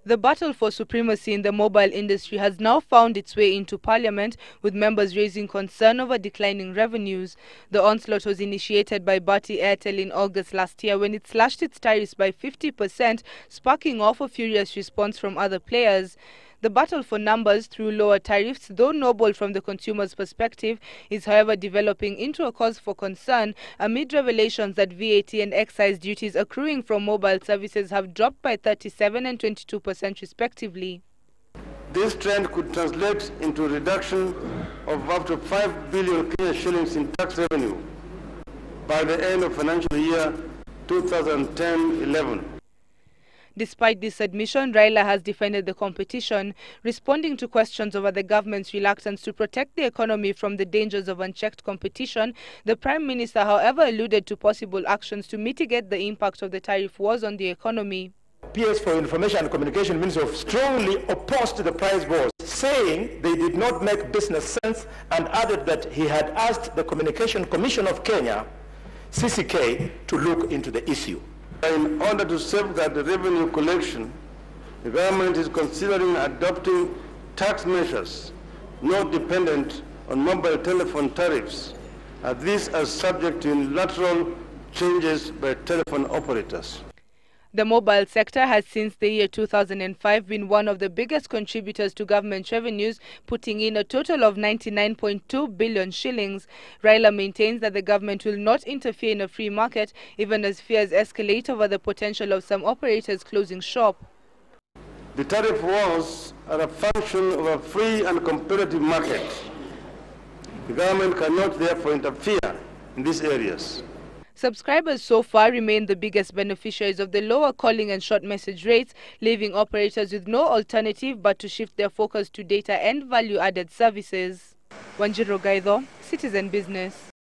The battle for supremacy in the mobile industry has now found its way into Parliament, with members raising concern over declining revenues. The onslaught was initiated by Bharti Airtel in August last year when it slashed its tariffs by 50%, sparking off a furious response from other players. The battle for numbers through lower tariffs, though noble from the consumer's perspective, is however developing into a cause for concern amid revelations that VAT and excise duties accruing from mobile services have dropped by 37% and 22% respectively. This trend could translate into a reduction of up to 5 billion Kenyan shillings in tax revenue by the end of financial year 2010-11. Despite this admission, Raila has defended the competition, responding to questions over the government's reluctance to protect the economy from the dangers of unchecked competition. The Prime Minister, however, alluded to possible actions to mitigate the impact of the tariff wars on the economy. PS for Information and Communication Minister strongly opposed the price wars, saying they did not make business sense, and added that he had asked the Communication Commission of Kenya, CCK, to look into the issue. In order to safeguard the revenue collection, the government is considering adopting tax measures not dependent on mobile telephone tariffs, as these are subject to unilateral changes by telephone operators. The mobile sector has since the year 2005 been one of the biggest contributors to government revenues, putting in a total of 99.2 billion shillings. Raila maintains that the government will not interfere in a free market, even as fears escalate over the potential of some operators closing shop. The tariff wars are a function of a free and competitive market. The government cannot therefore interfere in these areas. Subscribers so far remain the biggest beneficiaries of the lower calling and short message rates, leaving operators with no alternative but to shift their focus to data and value-added services. Wanjiru Gaidho, Citizen Business.